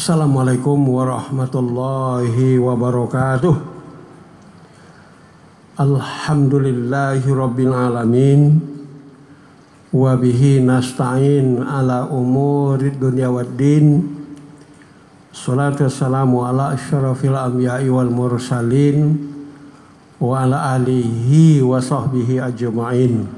Assalamualaikum warahmatullahi wabarakatuh. Alhamdulillahi rabbil alamin. Wabihi nasta'in ala umurid dunya waddin. Salatu wassalamu ala asyrafil anbiya'i wal mursalin wa ala alihi wa sahbihi ajma'in.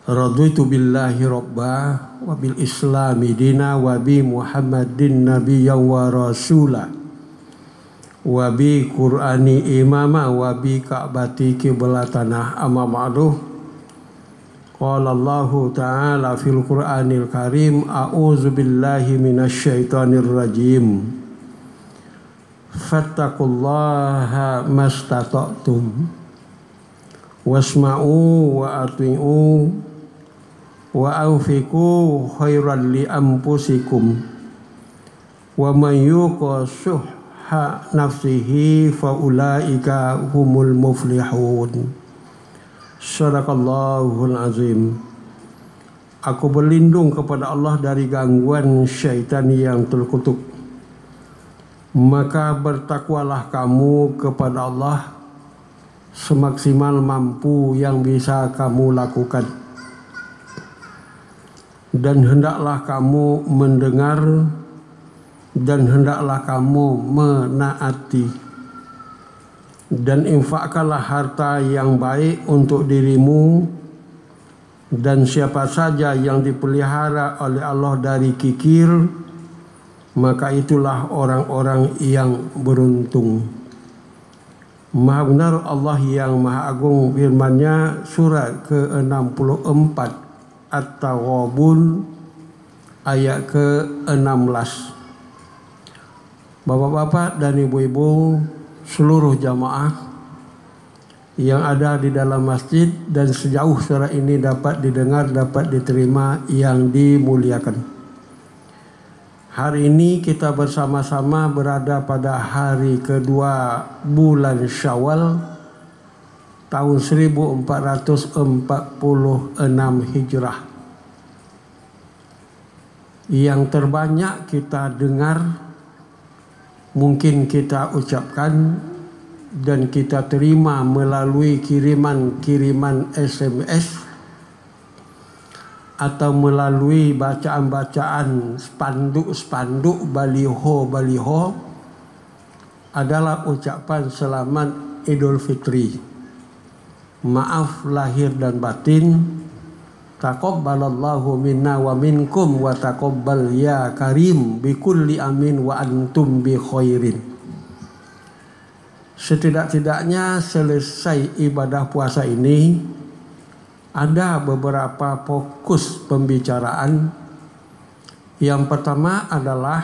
Raditu billahi rabba wa bil islami dina wa bi muhammadin nabiyyan wa rasula wa bi qur'ani imama wa bi ka'bati qiblatana amma ba'du. Qala Allahu ta'ala fil qur'anil karim a'udzu billahi minasy syaithanir rajim fattaqullaha mastata'tum wasma'u wa ati'u wa anfiqu khairan li anfusikum wa man yuqa syuhha nafsihi fa ulaika humul muflihun. Shadaqallahul azim. Aku berlindung kepada Allah dari gangguan syaitan yang terkutuk. Maka bertakwalah kamu kepada Allah semaksimal mampu yang bisa kamu lakukan. Dan hendaklah kamu mendengar dan hendaklah kamu menaati. Dan infakkanlah harta yang baik untuk dirimu dan siapa saja yang dipelihara oleh Allah dari kikir, maka itulah orang-orang yang beruntung. Maha benar Allah yang maha agung firman-Nya, surat ke-64 At-Taghabun ayat ke-16. Bapak-bapak dan ibu-ibu, seluruh jamaah yang ada di dalam masjid dan sejauh suara ini dapat didengar, dapat diterima, yang dimuliakan. Hari ini kita bersama-sama berada pada hari kedua bulan Syawal tahun 1446 Hijrah. Yang terbanyak kita dengar, mungkin kita ucapkan dan kita terima melalui kiriman-kiriman SMS atau melalui bacaan-bacaan spanduk-spanduk, baliho-baliho, adalah ucapan selamat Idul Fitri. Maaf lahir dan batin. Taqabbalallahu minna wa minkum wa taqabbal ya karim bikulli amin wa antum bi khairin. Setidak-tidaknya selesai ibadah puasa ini ada beberapa fokus pembicaraan. Yang pertama adalah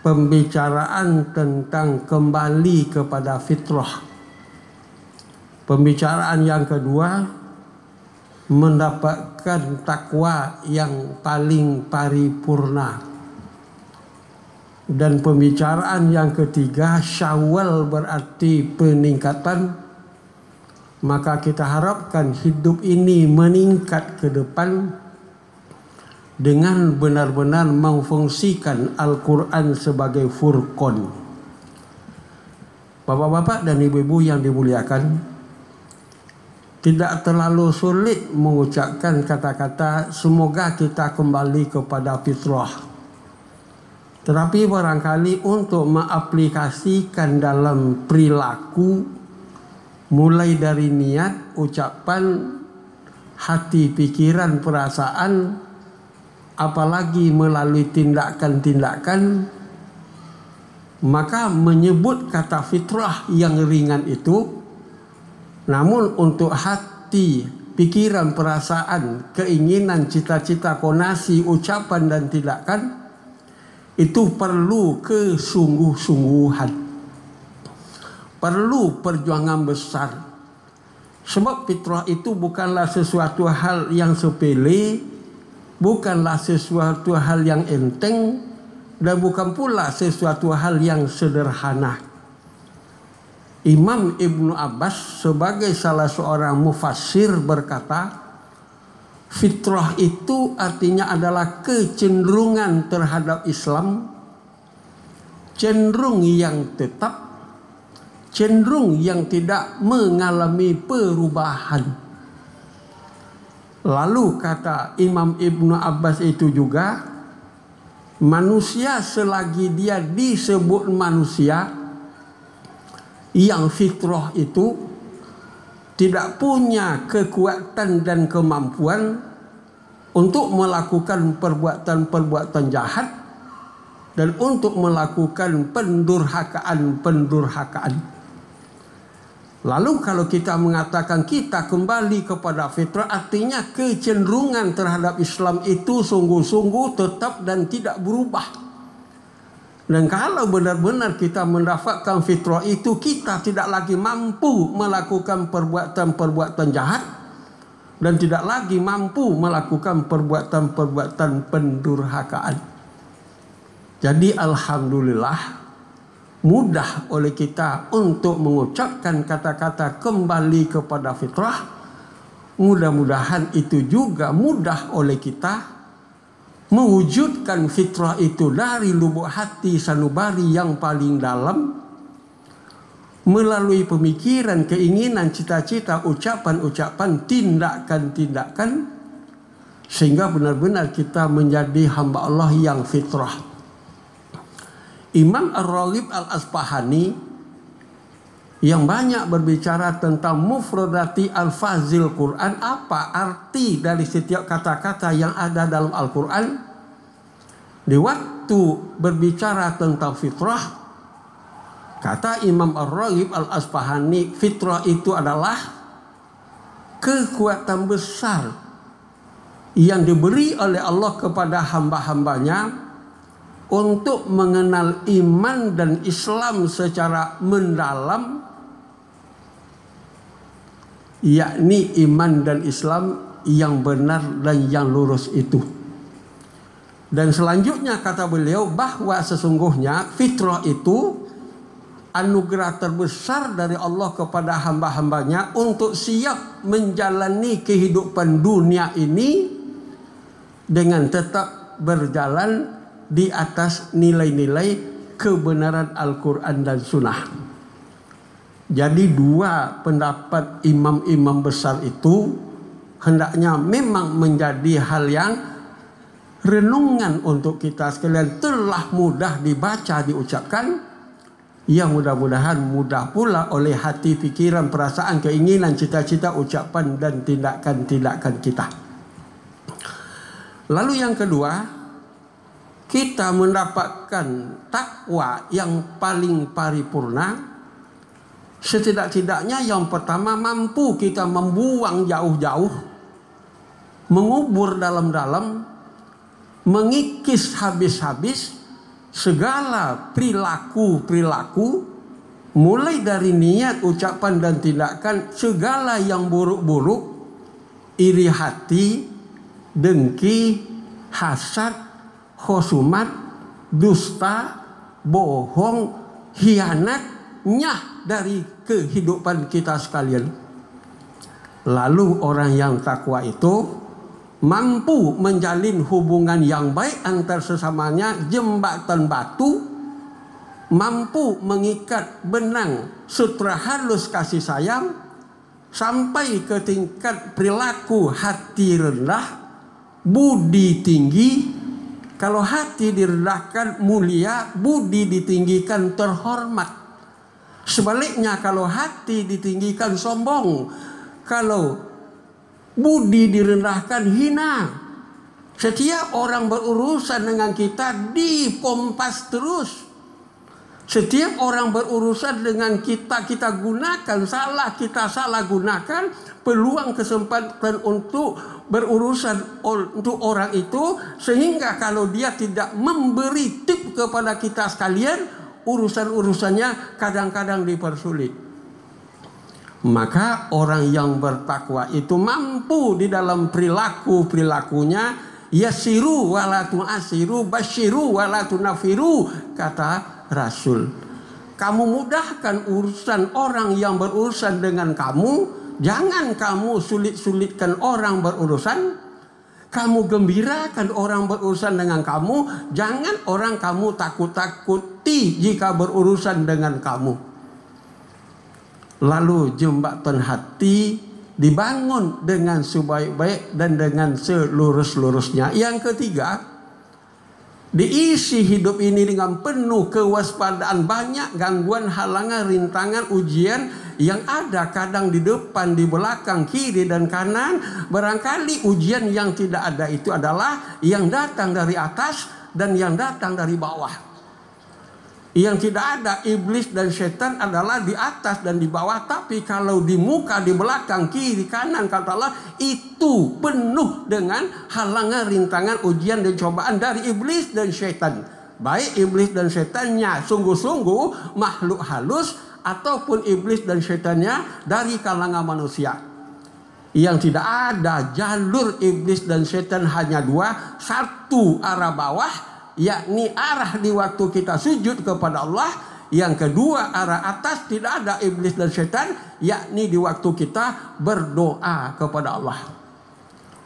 pembicaraan tentang kembali kepada fitrah. Pembicaraan yang kedua, mendapatkan takwa yang paling paripurna. Dan pembicaraan yang ketiga, Syawal berarti peningkatan. Maka kita harapkan hidup ini meningkat ke depan dengan benar-benar memfungsikan Al-Quran sebagai furqan. Bapak-bapak dan ibu-ibu yang dimuliakan, tidak terlalu sulit mengucapkan kata-kata semoga kita kembali kepada fitrah. Tetapi barangkali untuk mengaplikasikan dalam perilaku, mulai dari niat, ucapan, hati, pikiran, perasaan, apalagi melalui tindakan-tindakan, maka menyebut kata fitrah yang ringan itu, namun untuk hati, pikiran, perasaan, keinginan, cita-cita, konasi, ucapan dan tindakan, itu perlu kesungguh-sungguhan. Perlu perjuangan besar. Sebab fitrah itu bukanlah sesuatu hal yang sepele, bukanlah sesuatu hal yang enteng, dan bukan pula sesuatu hal yang sederhana. Imam Ibnu Abbas sebagai salah seorang mufassir berkata, Fitrah itu artinya adalah kecenderungan terhadap Islam, cenderung yang tetap, cenderung yang tidak mengalami perubahan. Lalu kata Imam Ibnu Abbas itu juga, manusia selagi dia disebut manusia yang fitrah itu tidak punya kekuatan dan kemampuan untuk melakukan perbuatan-perbuatan jahat dan untuk melakukan pendurhakaan. Lalu kalau kita mengatakan kita kembali kepada fitrah, artinya kecenderungan terhadap Islam itu sungguh-sungguh tetap dan tidak berubah. Dan kalau benar-benar kita mendapatkan fitrah itu, kita tidak lagi mampu melakukan perbuatan-perbuatan jahat dan tidak lagi mampu melakukan perbuatan-perbuatan pendurhakaan. Jadi alhamdulillah mudah oleh kita untuk mengucapkan kata-kata kembali kepada fitrah. Mudah-mudahan itu juga mudah oleh kita mewujudkan fitrah itu dari lubuk hati sanubari yang paling dalam, melalui pemikiran, keinginan, cita-cita, ucapan-ucapan, tindakan-tindakan, sehingga benar-benar kita menjadi hamba Allah yang fitrah. Imam Ar-Raghib Al-Asbahani yang banyak berbicara tentang mufradati al-fazil Quran, apa arti dari setiap kata-kata yang ada dalam Al-Quran. Di waktu berbicara tentang fitrah, kata Imam Ar-Raghib Al-Asbahani, fitrah itu adalah kekuatan besar yang diberi oleh Allah kepada hamba-hambanya untuk mengenal iman dan Islam secara mendalam, yakni iman dan Islam yang benar dan yang lurus itu. Dan selanjutnya kata beliau bahwa sesungguhnya fitrah itu anugerah terbesar dari Allah kepada hamba-hambanya untuk siap menjalani kehidupan dunia ini dengan tetap berjalan di atas nilai-nilai kebenaran Al-Quran dan Sunnah. Jadi dua pendapat imam-imam besar itu hendaknya memang menjadi hal yang renungan untuk kita sekalian, telah mudah dibaca, diucapkan, yang mudah-mudahan mudah pula oleh hati, pikiran, perasaan, keinginan, cita-cita, ucapan dan tindakan-tindakan kita. Lalu yang kedua, kita mendapatkan takwa yang paling paripurna. Setidak-tidaknya yang pertama, mampu kita membuang jauh-jauh, mengubur dalam-dalam, mengikis habis-habis segala perilaku-perilaku, mulai dari niat, ucapan dan tindakan, segala yang buruk-buruk, iri hati, dengki, hasad, khusumat, dusta, bohong, hianat, nyah dari kehidupan kita sekalian. Lalu orang yang takwa itu mampu menjalin hubungan yang baik antar sesamanya, jembatan batu, mampu mengikat benang sutra halus kasih sayang, sampai ke tingkat perilaku hati rendah, budi tinggi. Kalau hati direndahkan mulia, budi ditinggikan terhormat. Sebaliknya kalau hati ditinggikan sombong, kalau budi direndahkan hina. Setiap orang berurusan dengan kita dipompas terus. Setiap orang berurusan dengan kita, kita gunakan salah, kita salah gunakan peluang kesempatan untuk berurusan untuk orang itu, sehingga kalau dia tidak memberi tip kepada kita sekalian, urusan-urusannya kadang-kadang dipersulit. Maka orang yang bertakwa itu mampu di dalam perilakunya, yasiru wala tu'asiru, basyiru wala tunafiru, kata Rasul. Kamu mudahkan urusan orang yang berurusan dengan kamu, jangan kamu sulit-sulitkan orang berurusan. Kamu gembirakan orang berurusan dengan kamu, jangan orang kamu takut-takuti jika berurusan dengan kamu. Lalu jembatan hati dibangun dengan sebaik-baik dan dengan selurus-lurusnya. Yang ketiga, diisi hidup ini dengan penuh kewaspadaan. Banyak gangguan, halangan, rintangan, ujian yang ada kadang di depan, di belakang, kiri dan kanan. Barangkali ujian yang tidak ada itu adalah yang datang dari atas dan yang datang dari bawah. Yang tidak ada, iblis dan setan adalah di atas dan di bawah. Tapi kalau di muka, di belakang, kiri, kanan, kata Allah, itu penuh dengan halangan, rintangan, ujian dan cobaan dari iblis dan setan. Baik iblis dan setannya sungguh-sungguh makhluk halus, ataupun iblis dan setannya dari kalangan manusia. Yang tidak ada jalur iblis dan setan hanya dua. Satu arah bawah, yakni arah di waktu kita sujud kepada Allah. Yang kedua arah atas, tidak ada iblis dan setan, yakni di waktu kita berdoa kepada Allah.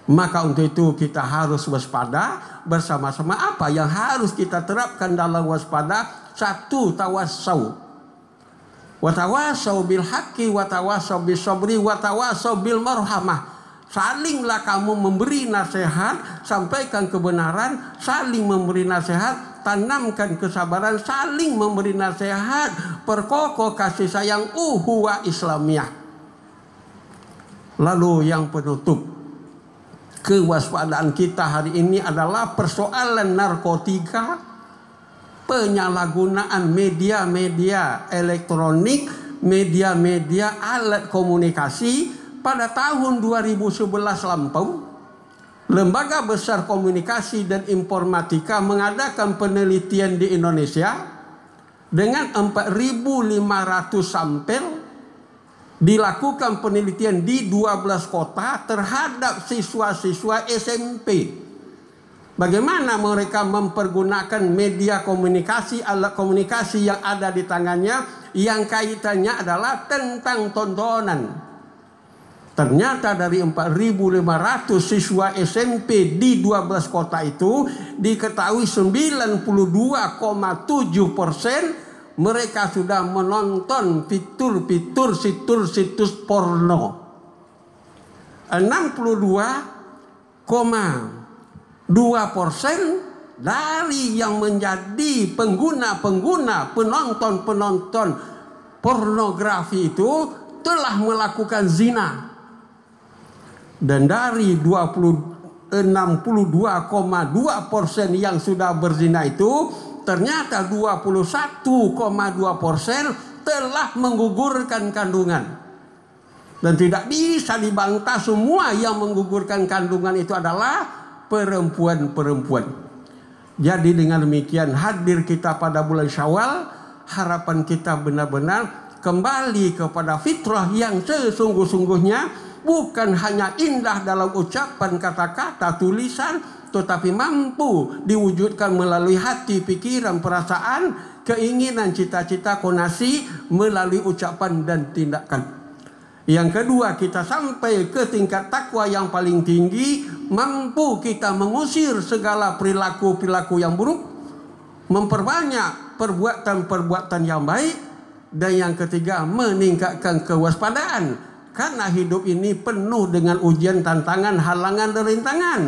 Maka untuk itu kita harus waspada bersama-sama. Apa yang harus kita terapkan dalam waspada? Satu, tawasau. Watawasau bil haqqi, watawasau bis sabri, watawasau bil marhamah. Salinglah kamu memberi nasihat, sampaikan kebenaran, saling memberi nasihat, tanamkan kesabaran, saling memberi nasihat, perkokoh kasih sayang, uhuwa Islamiyah. Lalu yang penutup, kewaspadaan kita hari ini adalah persoalan narkotika, penyalahgunaan media-media elektronik, media-media alat komunikasi. Pada tahun 2011 lampau, Lembaga Besar Komunikasi dan Informatika mengadakan penelitian di Indonesia dengan 4.500 sampel. Dilakukan penelitian di 12 kota terhadap siswa-siswa SMP. Bagaimana mereka mempergunakan media komunikasi, alat komunikasi yang ada di tangannya, yang kaitannya adalah tentang tontonan. Ternyata dari 4.500 siswa SMP di 12 kota itu, diketahui 92,7% mereka sudah menonton fitur-fitur situs porno. 62,2% dari yang menjadi pengguna-pengguna, penonton-penonton pornografi itu telah melakukan zina. Dan dari 62,2% yang sudah berzina itu, ternyata 21,2% telah menggugurkan kandungan. Dan tidak bisa dibantah, semua yang menggugurkan kandungan itu adalah perempuan-perempuan. Jadi dengan demikian hadir kita pada bulan Syawal, harapan kita benar-benar kembali kepada fitrah yang sesungguh-sungguhnya. Bukan hanya indah dalam ucapan, kata-kata, tulisan, tetapi mampu diwujudkan melalui hati, pikiran, perasaan, keinginan, cita-cita, konasi, melalui ucapan dan tindakan. Yang kedua, kita sampai ke tingkat takwa yang paling tinggi, mampu kita mengusir segala perilaku-perilaku yang buruk, memperbanyak perbuatan-perbuatan yang baik, dan yang ketiga, meningkatkan kewaspadaan. Karena hidup ini penuh dengan ujian, tantangan, halangan, dan rintangan.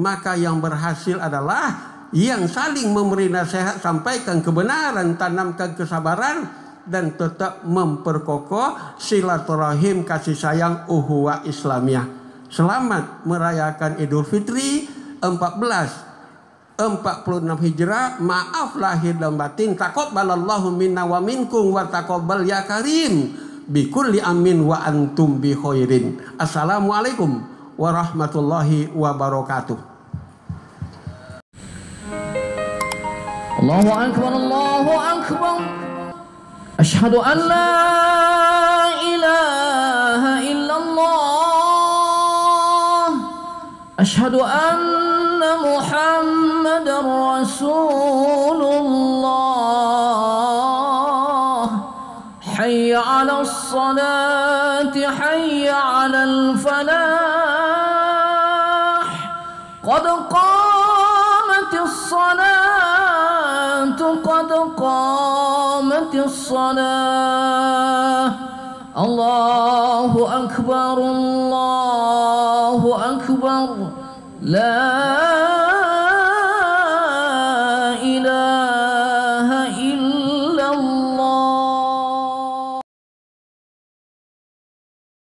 Maka yang berhasil adalah yang saling memberi nasihat, sampaikan kebenaran, tanamkan kesabaran, dan tetap memperkokoh silaturahim, kasih sayang, uhuwa Islamiyah. Selamat merayakan Idul Fitri 1446 Hijrah. Maaf lahir dan batin. Taqabbalallahu minna wa minkum wa taqabbal ya karim. Bikulli amin wa antum bi khairin. Assalamualaikum warahmatullahi wabarakatuh. Allahu akbar, Allahu akbar. Asyhadu an la ilaha illallah. Asyhadu anna Muhammadar Rasulullah. حي على الصلاة حي على الفلاح قد قامت الصلاة قد قامت الصلاة الله أكبر لا